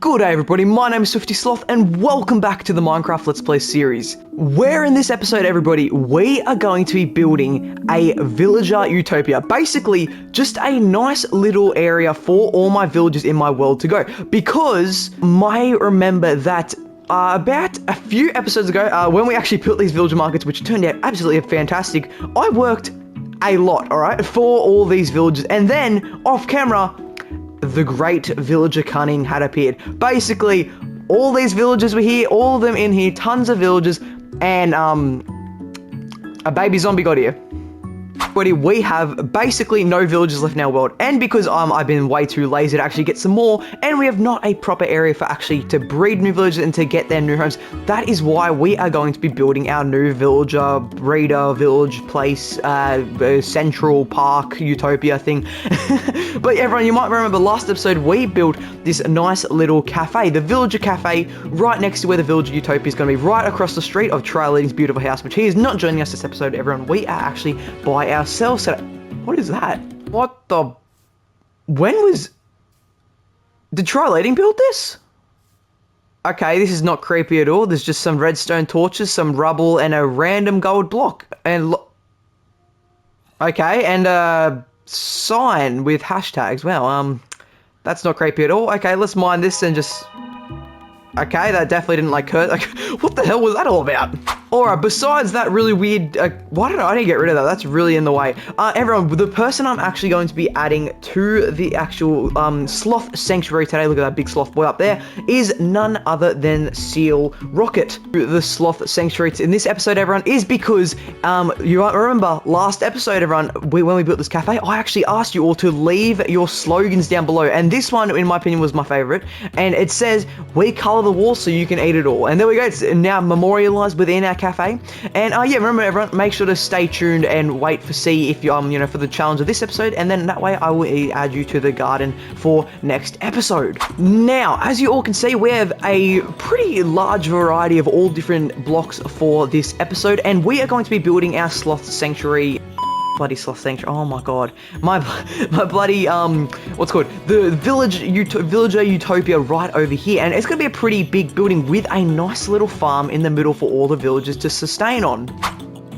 Good day everybody, my name is Swifty Sloth and welcome back to the Minecraft Let's Play series. Where in this episode everybody, we are going to be building a villager utopia. Basically, just a nice little area for all my villagers in my world to go. Because, I remember that about a few episodes ago, when we actually built these villager markets, which turned out absolutely fantastic, I worked a lot, alright, for all these villagers. And then, off camera, the great villager cunning had appeared. Basically, all these villagers were here, all of them in here, tons of villagers, and a baby zombie got here. But we have basically no villagers left in our world, and because I've been way too lazy to actually get some more, and we have not a proper area for actually to breed new villagers and to get their new homes, that is why we are going to be building our new villager, breeder, village place, central park, utopia thing. But everyone, you might remember last episode we built this nice little cafe, the villager cafe, right next to where the villager utopia is going to be, right across the street of Triley's beautiful house, which he is not joining us this episode, everyone. We are actually by ourselves. What is that? What the? When was? Did Triley build this? Okay, this is not creepy at all. There's just some redstone torches, some rubble, and a random gold block. And okay, and a sign with hashtags. Well, that's not creepy at all. Okay, let's mine this and just. Okay, that definitely didn't like hurt. Like, what the hell was that all about? Alright, besides that really weird, why did I didn't get rid of that? That's really in the way. Everyone, the person I'm actually going to be adding to the actual sloth sanctuary today, look at that big sloth boy up there, is none other than Seal Rocket. The sloth sanctuary in this episode, everyone, is because you might remember last episode, everyone, when we built this cafe, I actually asked you all to leave your slogans down below, and this one, in my opinion, was my favorite, and it says, "We color the walls so you can eat it all." And there we go. It's now memorialized within our cafe. And yeah, remember everyone, make sure to stay tuned and wait for see if you for the challenge of this episode, and then that way I will add you to the garden for next episode. Now, as you all can see, we have a pretty large variety of all different blocks for this episode, and we are going to be building our sloth sanctuary. Bloody sloth sanctuary. Oh my god. My bloody, what's it called? The villager utopia right over here. And it's going to be a pretty big building with a nice little farm in the middle for all the villagers to sustain on.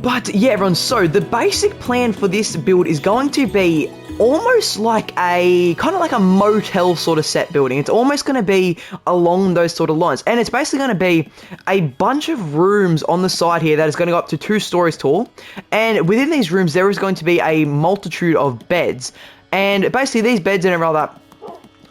But yeah, everyone, so the basic plan for this build is going to be almost like a, kind of like a motel sort of set building. It's almost going to be along those sort of lines. And it's basically going to be a bunch of rooms on the side here that is going to go up to 2 stories tall. And within these rooms, there is going to be a multitude of beds. And basically these beds and all that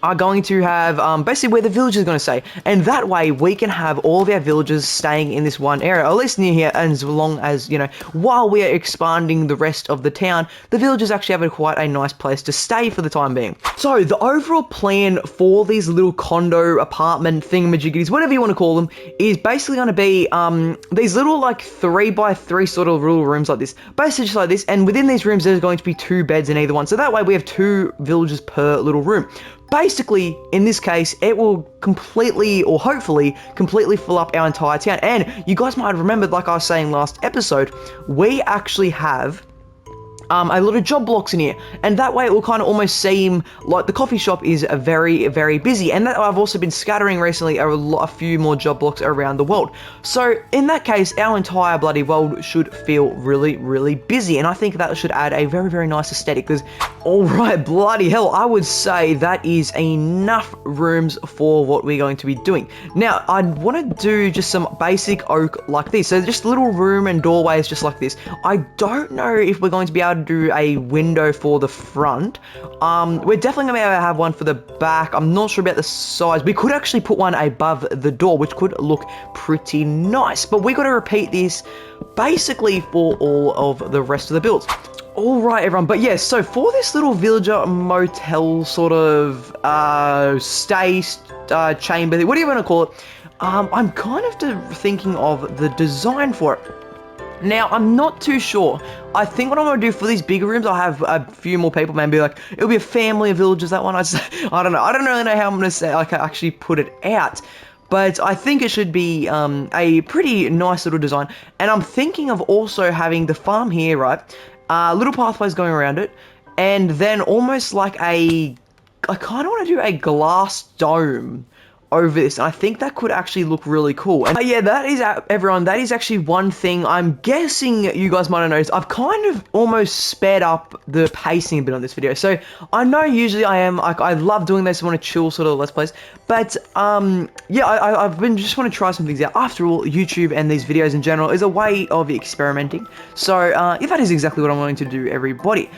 are going to have basically where the villagers are going to stay, and that way we can have all of our villagers staying in this one area, or at least near here, and as long as, while we are expanding the rest of the town, the villagers actually have quite a nice place to stay for the time being. So the overall plan for these little condo, apartment, thingamajiggities, whatever you want to call them, is basically going to be these little like 3x3 sort of little rooms like this, basically just like this, and within these rooms there's going to be 2 beds in either one, so that way we have 2 villagers per little room. Basically, in this case, it will completely, or hopefully, completely fill up our entire town. And you guys might have remembered, like I was saying last episode, we actually have a lot of job blocks in here, and that way it will kind of almost seem like the coffee shop is very, very busy. And that I've also been scattering recently a few more job blocks around the world. So in that case, our entire bloody world should feel really, really busy, and I think that should add a very, very nice aesthetic. Because, alright, bloody hell, I would say that is enough rooms for what we're going to be doing. Now, I want to do just some basic oak like this, so just little room and doorways just like this. I don't know if we're going to be able to do a window for the front. We're definitely going to be able to have one for the back. I'm not sure about the size. We could actually put one above the door, which could look pretty nice, but we got to repeat this basically for all of the rest of the builds. Alright everyone, but yes, so for this little villager motel sort of stay chamber, what do you want to call it? I'm kind of thinking of the design for it. Now, I'm not too sure. I think what I'm going to do for these bigger rooms, I'll have a few more people, maybe like, it'll be a family of villagers, that one. I don't know. I don't really know how I'm going to say, like, actually put it out. But I think it should be a pretty nice little design. And I'm thinking of also having the farm here, right? Little pathways going around it. And then almost like I kind of want to do a glass dome over this, and I think that could actually look really cool. And yeah, that is, everyone, that is actually one thing I'm guessing you guys might have noticed. I've kind of almost sped up the pacing a bit on this video. So I know usually I love doing this, I want to chill sort of let's plays, but yeah, I've been just want to try some things out. After all, YouTube and these videos in general is a way of experimenting. So yeah, that is exactly what I'm going to do, everybody.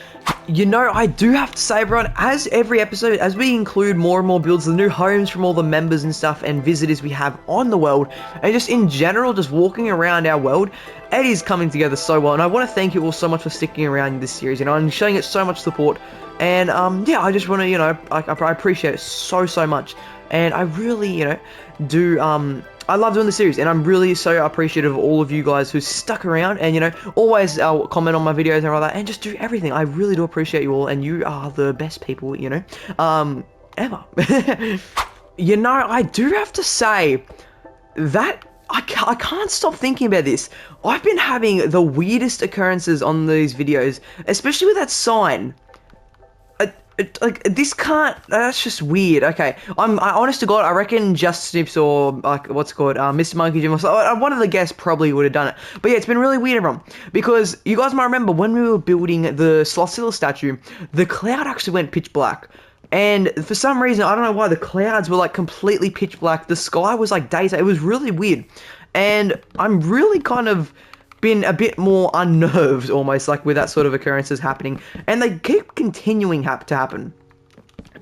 You know, I do have to say, everyone, as every episode, as we include more and more builds, the new homes from all the members and stuff and visitors we have on the world, and just in general, just walking around our world, it is coming together so well. And I want to thank you all so much for sticking around in this series, you know, and showing it so much support. And yeah, I just want to, you know, I appreciate it so much. And I really, you know, do, I love doing the series, and I'm really so appreciative of all of you guys who stuck around and, you know, always comment on my videos and all that, and just do everything. I really do appreciate you all, and you are the best people, you know, ever. You know, I do have to say that I can't stop thinking about this. I've been having the weirdest occurrences on these videos, especially with that sign. Like, this can't, that's just weird. Okay, I honest to God, I reckon Justice or, like, what's it called, Mr. Monkey Jim, or so, one of the guests probably would have done it. But yeah, it's been really weird, everyone, because you guys might remember when we were building the Slothzilla statue, the cloud actually went pitch black. And for some reason, I don't know why, the clouds were, like, completely pitch black. The sky was, like, daytime. It was really weird. And I'm really kind of been a bit more unnerved, almost, like, with that sort of occurrences happening, and they keep continuing to happen.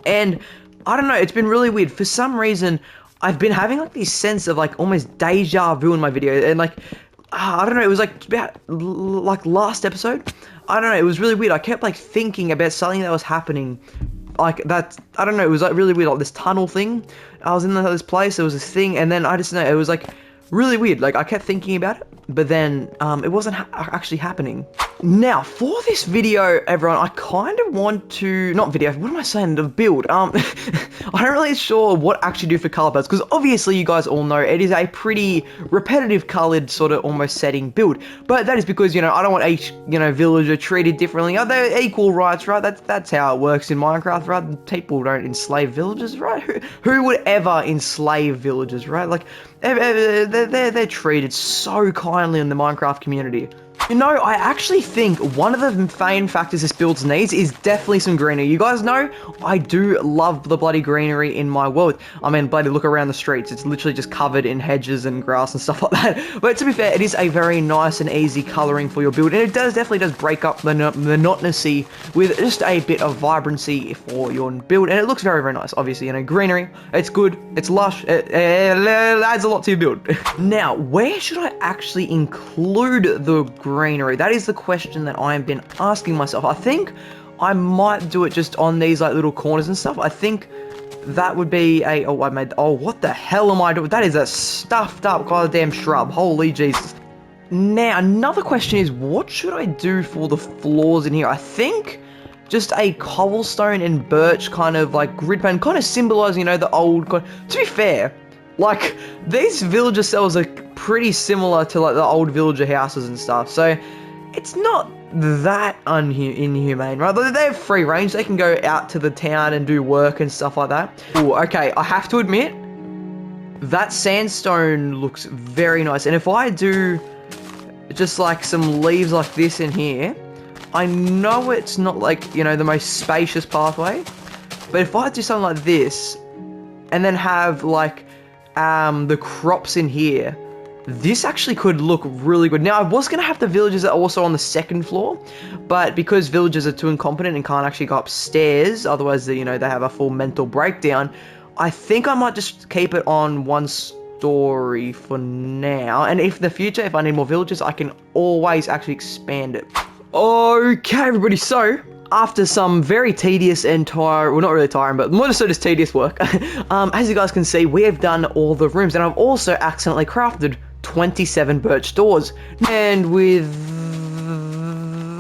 And I don't know, it's been really weird. For some reason, I've been having like this sense of like almost deja vu in my video, and like I don't know, it was like about like last episode, I don't know, it was really weird. I kept like thinking about something that was happening, like that, I don't know, it was like really weird, like this tunnel thing. I was in this place, there was this thing, and then I just know, it was like really weird. Like I kept thinking about it, but then it wasn't actually happening. Now, for this video, everyone, I kind of want to, not video, what am I saying, the build, I'm not really sure what I actually do for color pads, because obviously you guys all know it is a pretty repetitive colored sort of almost setting build, but that is because, you know, I don't want each, you know, villager treated differently. They're equal rights, right? That's how it works in Minecraft, right? People don't enslave villagers, right? Who would ever enslave villagers, right? Like, they're treated so kindly in the Minecraft community. You know, I actually think one of the main factors this build needs is definitely some greenery. You guys know, I do love the bloody greenery in my world. I mean, bloody look around the streets. It's literally just covered in hedges and grass and stuff like that. But to be fair, it is a very nice and easy colouring for your build. And it definitely does break up the monotonousy with just a bit of vibrancy for your build. And it looks very nice. Obviously, you know, greenery, it's good, it's lush, it adds a lot to your build. Now, where should I actually include the greenery? That is the question that I've been asking myself. I think I might do it just on these like little corners and stuff. I think that would be a, what the hell am I doing? That is a stuffed up goddamn shrub. Holy Jesus. Now, another question is, what should I do for the floors in here? I think just a cobblestone and birch kind of like grid pattern, kind of symbolizing, you know, the old, to be fair, like, these villager cells are pretty similar to, like, the old villager houses and stuff, so it's not that inhumane, right? They have free range, they can go out to the town and do work and stuff like that. Ooh, okay, I have to admit, that sandstone looks very nice, and if I do just, like, some leaves like this in here, I know it's not, like, you know, the most spacious pathway, but if I do something like this, and then have, like, the crops in here, this actually could look really good. Now, I was going to have the villagers also on the second floor, but because villagers are too incompetent and can't actually go upstairs, otherwise, you know, they have a full mental breakdown, I think I might just keep it on one story for now, and if in the future, if I need more villagers, I can always actually expand it. Okay, everybody, so after some very tedious and well, not really tiring, but more so just tedious work, as you guys can see, we have done all the rooms, and I've also accidentally crafted 27 birch doors. And with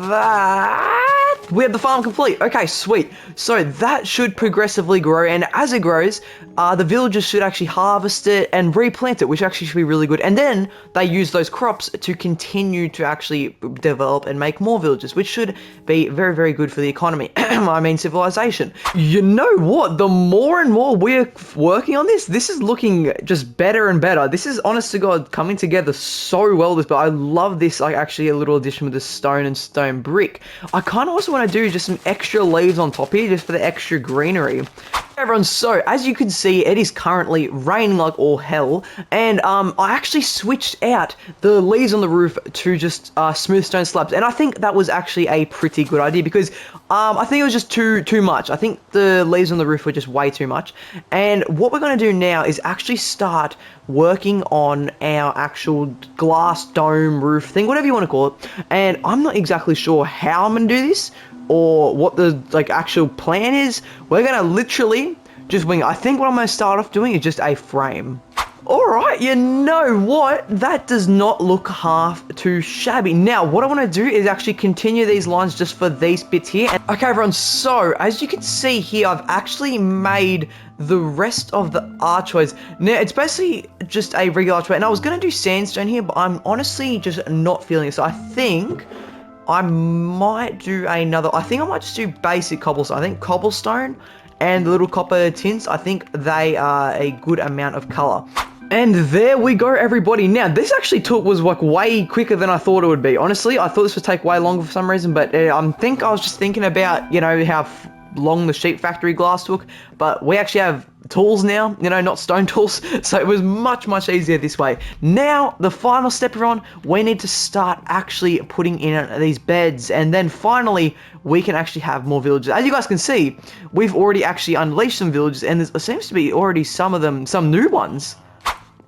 that, We have the farm complete. Okay, sweet. So that should progressively grow, and as it grows, the villagers should actually harvest it and replant it, which actually should be really good. And then they use those crops to continue to actually develop and make more villages, which should be very, very good for the economy. I mean, civilization. You know what? The more and more we're working on this is looking just better and better. This is, honest to God, coming together so well. But I love this, like, actually a little addition with the stone and stone brick. I kind of also want to do just some extra leaves on top here, just for the extra greenery. Everyone, so as you can see, it is currently raining like all hell, and I actually switched out the leaves on the roof to just smooth stone slabs, and I think that was actually a pretty good idea, because I think it was just too much. I think the leaves on the roof were just way too much, and what we're going to do now is actually start working on our actual glass dome roof thing, whatever you want to call it, and I'm not exactly sure how I'm going to do this, or what the actual plan is. We're gonna literally just wing it. I think what I'm gonna start off doing is just a frame. Alright, you know what? That does not look half too shabby. Now, what I want to do is actually continue these lines just for these bits here. And, okay, everyone, so as you can see here, I've actually made the rest of the archways. Now, it's basically just a regular archway, and I was gonna do sandstone here, but I'm honestly just not feeling it. So I think I might do another. I think I might just do basic cobblestone. I think cobblestone and the little copper tints, I think they are a good amount of color. And there we go, everybody. Now, this actually was like way quicker than I thought it would be. Honestly, I thought this would take way longer for some reason, but I was just thinking about, you know, how long the sheep factory glass took, but we actually have tools now, you know, not stone tools, so it was much easier this way. Now, the final step we're on, we need to start actually putting in these beds, and then finally, we can actually have more villages. As you guys can see, we've already actually unleashed some villages, and there seems to be already some new ones.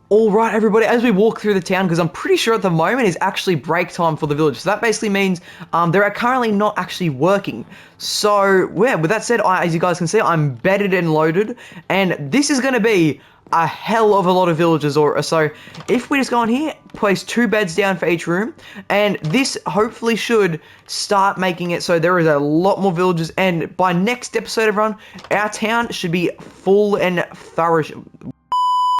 Alright, everybody, as we walk through the town, because I'm pretty sure at the moment is actually break time for the village. So that basically means they're currently not actually working. So, yeah, with that said, as you guys can see, I'm bedded and loaded. And this is going to be a hell of a lot of villages. So, if we just go on here, place 2 beds down for each room. And this hopefully should start making it so there is a lot more villages. And by next episode, everyone, our town should be full and thorough.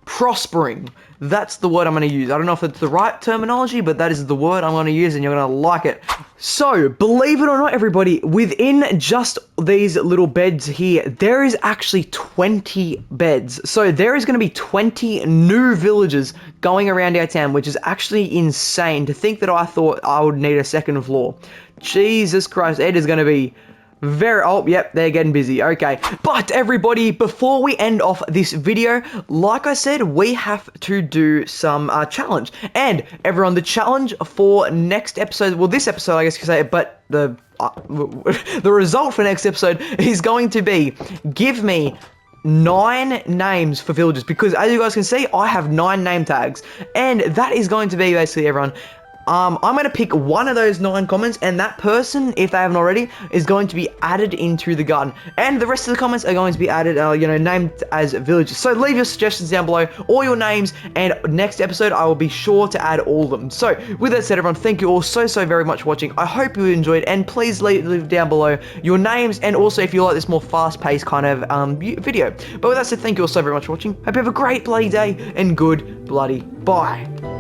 Prospering. That's the word I'm going to use. I don't know if it's the right terminology, but that is the word I'm going to use, and you're going to like it. So, believe it or not, everybody, within just these little beds here, there is actually 20 beds. So, there is going to be 20 new villages going around our town, which is actually insane to think that I thought I would need a second floor. Jesus Christ, it is going to be yep, they're getting busy. Okay, but everybody, before we end off this video, like I said, we have to do some challenge. And everyone, the challenge for next episode, well, this episode, I guess you could say, but the result for next episode is going to be, give me 9 names for villages, because as you guys can see, I have 9 name tags, and that is going to be basically, everyone, I'm going to pick one of those 9 comments, and that person, if they haven't already, is going to be added into the garden. And the rest of the comments are going to be added, named as villages. So leave your suggestions down below, all your names, and next episode, I will be sure to add all of them. So, with that said, everyone, thank you all so very much for watching. I hope you enjoyed, and please leave down below your names, and also if you like this more fast-paced kind of video. But with that said, thank you all so very much for watching. Hope you have a great bloody day, and good bloody bye.